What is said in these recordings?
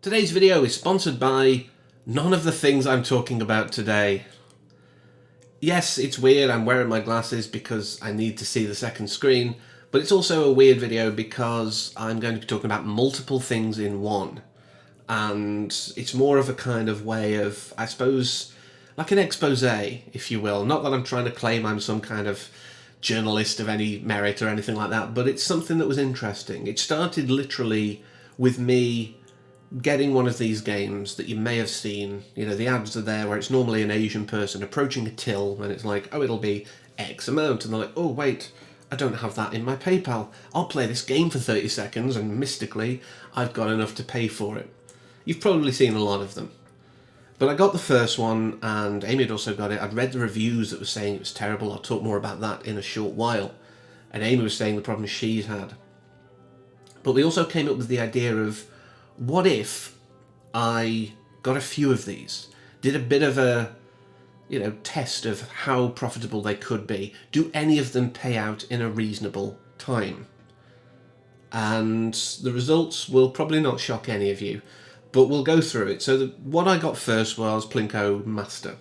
Today's video is sponsored by none of the things I'm talking about today. Yes, it's weird, I'm wearing my glasses because I need to see the second screen, but it's also a weird video because I'm going to be talking about multiple things in one. And it's more of a kind of way of, I suppose, like an expose, if you will. Not that I'm trying to claim I'm some kind of journalist of any merit or anything like that, but it's something that was interesting. It started literally with me getting one of these games that you may have seen. You know, the ads are there where it's normally an Asian person approaching a till and it's like, oh, it'll be X amount. And they're like, oh, wait, I don't have that in my PayPal. I'll play this game for 30 seconds and mystically, I've got enough to pay for it. You've probably seen a lot of them. But I got the first one and Amy had also got it. I'd read the reviews that were saying it was terrible. I'll talk more about that in a short while. And Amy was saying the problems she's had. But we also came up with the idea of, what if I got a few of these, did a bit of a, test of how profitable they could be. Do any of them pay out in a reasonable time? And the results will probably not shock any of you, but we'll go through it. So what I got first was Plinko Master.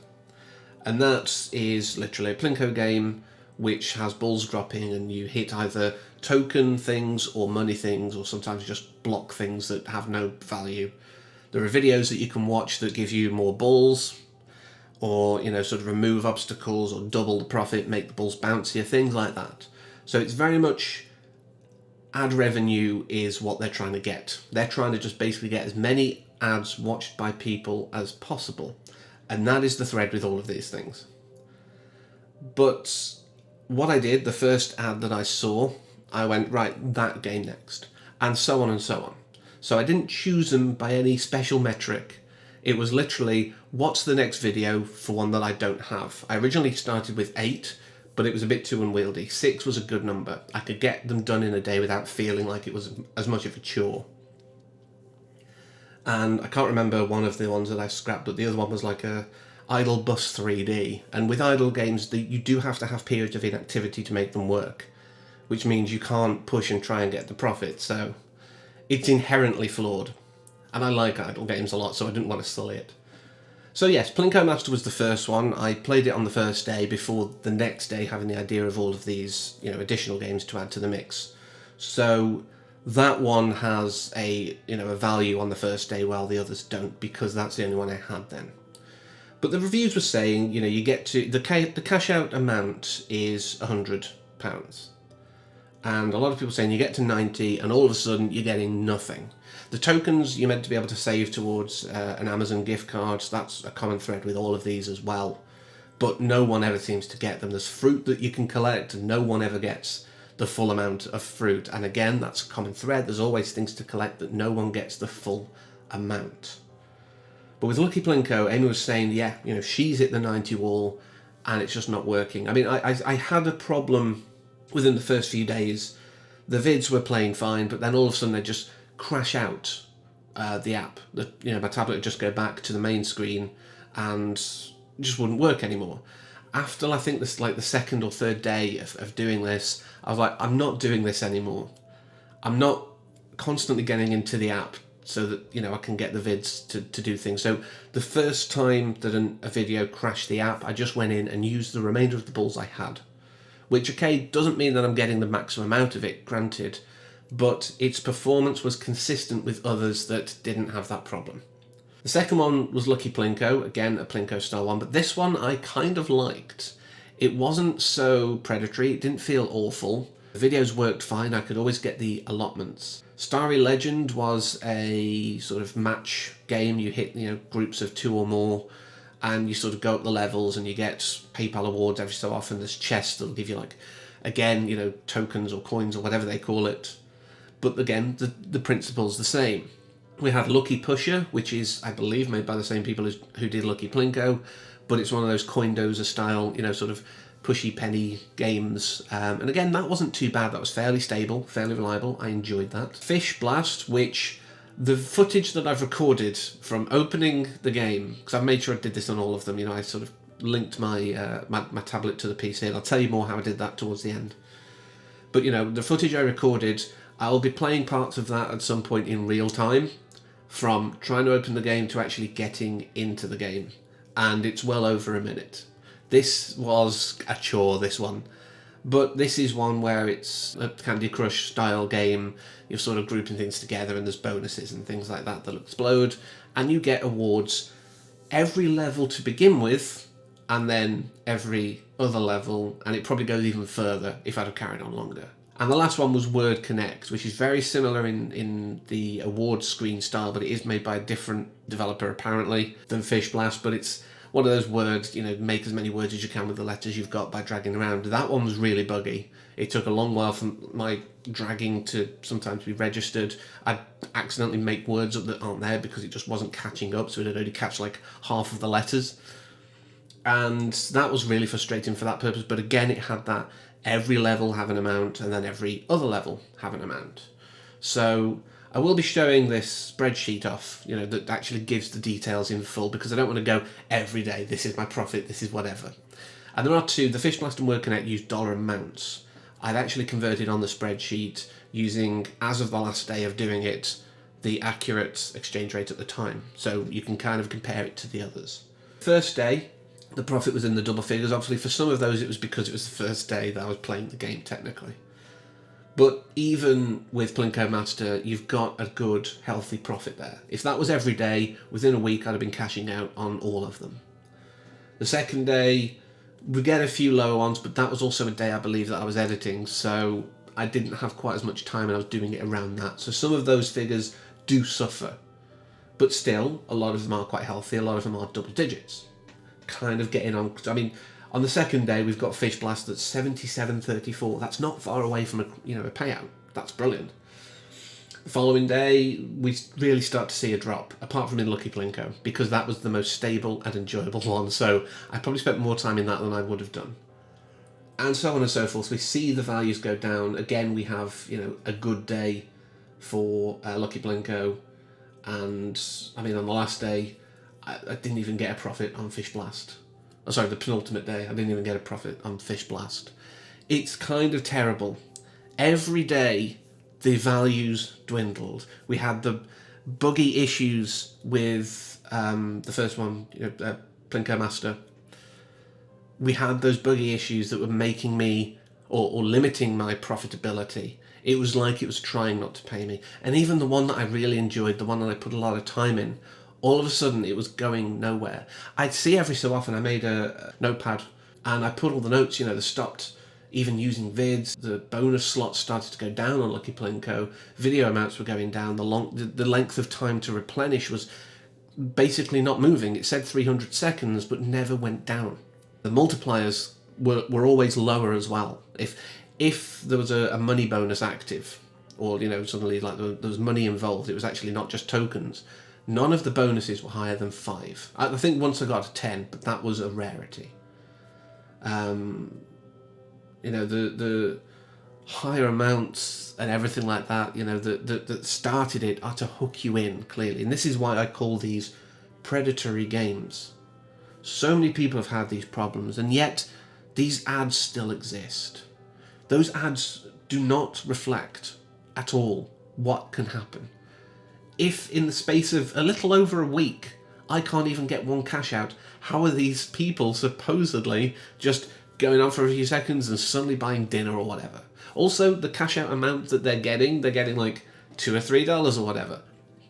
And that is literally a Plinko game which has balls dropping and you hit either token things or money things, or sometimes just block things that have no value. There are videos that you can watch that give you more balls, or sort of remove obstacles, or double the profit, make the balls bouncier, things like that. So it's very much ad revenue is what they're trying to get. They're trying to just basically get as many ads watched by people as possible, and that is the thread with all of these things. But what I did, the first ad that I saw, I went, right, that game next, and so on and so on. So I didn't choose them by any special metric. It was literally, what's the next video for one that I don't have? I originally started with 8, but it was a bit too unwieldy. 6 was a good number. I could get them done in a day without feeling like it was as much of a chore. And I can't remember one of the ones that I scrapped, but the other one was like a Idle Bus 3D. And with idle games, you do have to have periods of inactivity to make them work, which means you can't push and try and get the profit, so it's inherently flawed. And I like idle games a lot, so I didn't want to sully it. So yes, Plinko Master was the first one. I played it on the first day before the next day having the idea of all of these, additional games to add to the mix. So that one has a value on the first day while the others don't, because that's the only one I had then. But the reviews were saying, you get to, the cash out amount is £100. And a lot of people saying you get to 90 and all of a sudden you're getting nothing. The tokens you're meant to be able to save towards an Amazon gift card, so that's a common thread with all of these as well. But no one ever seems to get them. There's fruit that you can collect and no one ever gets the full amount of fruit. And again, that's a common thread. There's always things to collect that no one gets the full amount. But with Lucky Plinko, Amy was saying, she's hit the 90 wall and it's just not working. I mean, I had a problem within the first few days. The vids were playing fine, but then all of a sudden they'd just crash out the app. My tablet would just go back to the main screen and just wouldn't work anymore. After I think this like the second or third day of doing this, I was like, I'm not doing this anymore. I'm not constantly getting into the app so that I can get the vids to do things. So the first time that a video crashed the app, I just went in and used the remainder of the balls I had. Which, okay, doesn't mean that I'm getting the maximum amount of it, granted, but its performance was consistent with others that didn't have that problem. The second one was Lucky Plinko, again a Plinko style one, but this one I kind of liked. It wasn't so predatory, it didn't feel awful. The videos worked fine, I could always get the allotments. Starry Legend was a sort of match game. You hit groups of 2 or more, and you sort of go up the levels and you get PayPal awards every so often. There's chests that'll give you tokens or coins or whatever they call it. But again, the principle's the same. We had Lucky Pusher, which is, I believe, made by the same people who did Lucky Plinko, but it's one of those Coindozer style, sort of pushy penny games. And again, that wasn't too bad. That was fairly stable, fairly reliable. I enjoyed that. Fish Blast, which the footage that I've recorded from opening the game, because I've made sure I did this on all of them, I sort of linked my my tablet to the PC, and I'll tell you more how I did that towards the end. But the footage I recorded, I'll be playing parts of that at some point in real time. from trying to open the game to actually getting into the game. And it's well over a minute. This was a chore, this one. But this is one where it's a Candy Crush style game. You're sort of grouping things together and there's bonuses and things like that that'll explode. And you get awards every level to begin with, and then every other level, and it probably goes even further if I'd have carried on longer. And the last one was Word Connect, which is very similar in the award screen style, but it is made by a different developer apparently than Fish Blast. But it's one of those words, make as many words as you can with the letters you've got by dragging around. That one was really buggy. It took a long while for my dragging to sometimes be registered. I'd accidentally make words up that aren't there because it just wasn't catching up, so it'd only catch like half of the letters. And that was really frustrating for that purpose. But again, it had that every level have an amount and then every other level have an amount. So I will be showing this spreadsheet off, that actually gives the details in full, because I don't want to go every day, this is my profit, this is whatever. And there are two, the Fish Blast and Word Connect use dollar amounts. I've actually converted on the spreadsheet using, as of the last day of doing it, the accurate exchange rate at the time. So you can kind of compare it to the others. First day, the profit was in the double figures. Obviously, for some of those, it was because it was the first day that I was playing the game, technically. But even with Plinko Master, you've got a good, healthy profit there. If that was every day, within a week, I'd have been cashing out on all of them. The second day, we get a few lower ones, but that was also a day, I believe, that I was editing, so I didn't have quite as much time and I was doing it around that. So some of those figures do suffer. But still, a lot of them are quite healthy, a lot of them are double digits. Kind of getting on. I mean, on the second day, we've got Fish Blast that's 77.34. That's not far away from a payout. That's brilliant. The following day, we really start to see a drop, apart from in Lucky Plinko, because that was the most stable and enjoyable one. So I probably spent more time in that than I would have done. And so on and so forth. We see the values go down. Again, we have, a good day for Lucky Plinko. And, I mean, on the last day, I didn't even get a profit on Fish Blast. Oh, sorry, the penultimate day, I didn't even get a profit on Fish Blast. It's kind of terrible. Every day, the values dwindled. We had the buggy issues with the first one, Plinko Master. We had those buggy issues that were making me, or limiting my profitability. It was like it was trying not to pay me. And even the one that I really enjoyed, the one that I put a lot of time in, all of a sudden it was going nowhere. I'd see every so often, I made a notepad and I put all the notes, they stopped even using vids, the bonus slots started to go down on Lucky Plinko, video amounts were going down, the length of time to replenish was basically not moving. It said 300 seconds but never went down. The multipliers were always lower as well. If there was a money bonus active, or suddenly like there was money involved, it was actually not just tokens. None of the bonuses were higher than 5. I think once I got to 10, but that was a rarity. The higher amounts and everything like that, that started it are to hook you in, clearly. And this is why I call these predatory games. So many people have had these problems, and yet these ads still exist. Those ads do not reflect at all what can happen. If in the space of a little over a week, I can't even get one cash out, how are these people supposedly just going on for a few seconds and suddenly buying dinner or whatever? Also, the cash out amount that they're getting like $2 or $3 or whatever.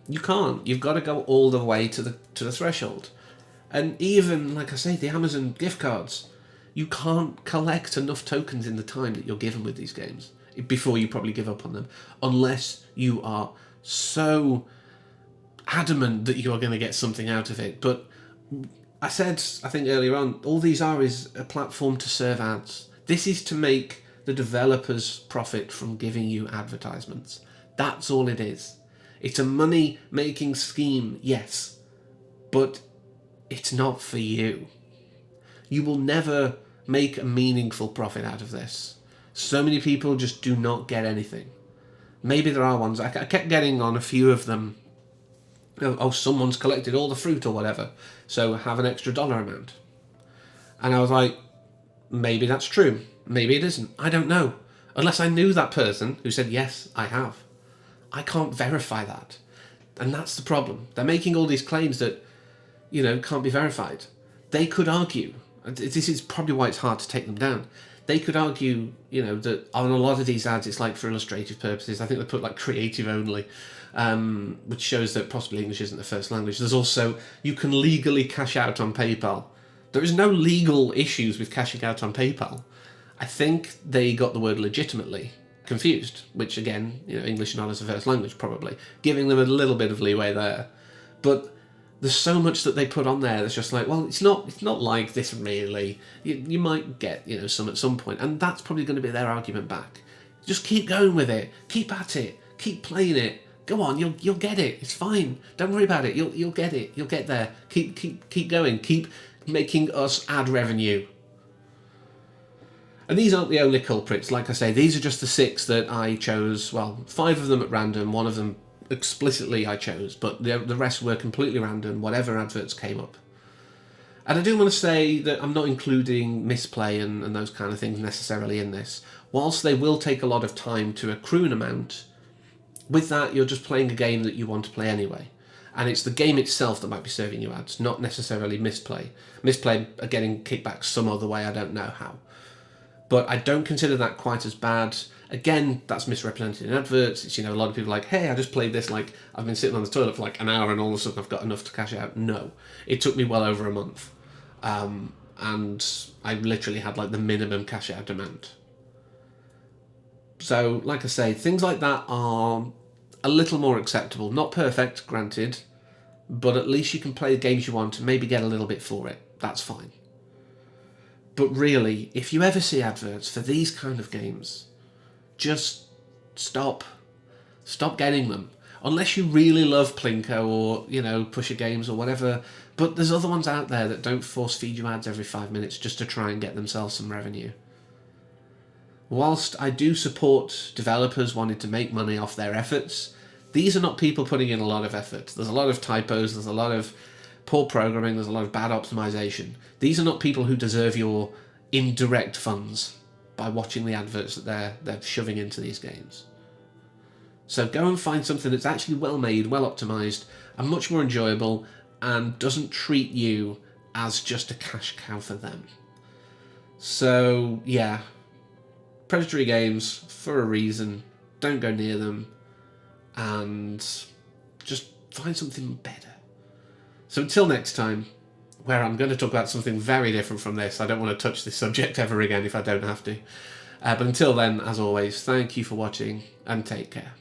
You can't. You've got to go all the way to the threshold. And even, like I say, the Amazon gift cards, you can't collect enough tokens in the time that you're given with these games before you probably give up on them, unless you are so adamant that you are going to get something out of it. But I said, I think earlier on, all these are is a platform to serve ads. This is to make the developers profit from giving you advertisements. That's all it is. It's a money-making scheme, yes, but it's not for you. You will never make a meaningful profit out of this. So many people just do not get anything. Maybe there are ones. I kept getting on a few of them. Oh, someone's collected all the fruit or whatever, so have an extra dollar amount. And I was like, maybe that's true. Maybe it isn't. I don't know. Unless I knew that person who said, yes, I have. I can't verify that. And that's the problem. They're making all these claims that, can't be verified. They could argue, this is probably why it's hard to take them down. They could argue, that on a lot of these ads, it's like for illustrative purposes. I think they put like creative only, which shows that possibly English isn't the first language. There's also, you can legally cash out on PayPal. There is no legal issues with cashing out on PayPal. I think they got the word legitimately confused, which again, English not as a first language probably, giving them a little bit of leeway there. But there's so much that they put on there that's just like, well, it's not like this really. You might get, some at some point, and that's probably going to be their argument back. Just keep going with it. Keep at it. Keep playing it. Go on, you'll get it. It's fine. Don't worry about it. You'll get it. You'll get there. Keep going. Keep making us ad revenue. And these aren't the only culprits. Like I say, these are just the 6 that I chose. Well, 5 of them at random, 1 of them explicitly I chose, but the rest were completely random, whatever adverts came up. And I do want to say that I'm not including misplay and those kind of things necessarily in this. Whilst they will take a lot of time to accrue an amount, with that you're just playing a game that you want to play anyway. And it's the game itself that might be serving you ads, not necessarily misplay. Misplay are getting kickbacks some other way, I don't know how. But I don't consider that quite as bad. Again, that's misrepresented in adverts. It's, a lot of people are like, hey, I just played this, like, I've been sitting on the toilet for like an hour and all of a sudden I've got enough to cash out. No. It took me well over a month. And I literally had like the minimum cash out amount. So, like I say, things like that are a little more acceptable. Not perfect, granted, but at least you can play the games you want and maybe get a little bit for it. That's fine. But really, if you ever see adverts for these kind of games, just stop. Stop getting them. Unless you really love Plinko or, Pusher Games or whatever. But there's other ones out there that don't force feed you ads every 5 minutes just to try and get themselves some revenue. Whilst I do support developers wanting to make money off their efforts, these are not people putting in a lot of effort. There's a lot of typos, there's a lot of poor programming, there's a lot of bad optimization. These are not people who deserve your indirect funds by watching the adverts that they're shoving into these games. So go and find something that's actually well made, well optimized, and much more enjoyable, and doesn't treat you as just a cash cow for them. So yeah, predatory games for a reason. Don't go near them, and just find something better. So until next time, where I'm going to talk about something very different from this. I don't want to touch this subject ever again if I don't have to. But until then, as always, thank you for watching and take care.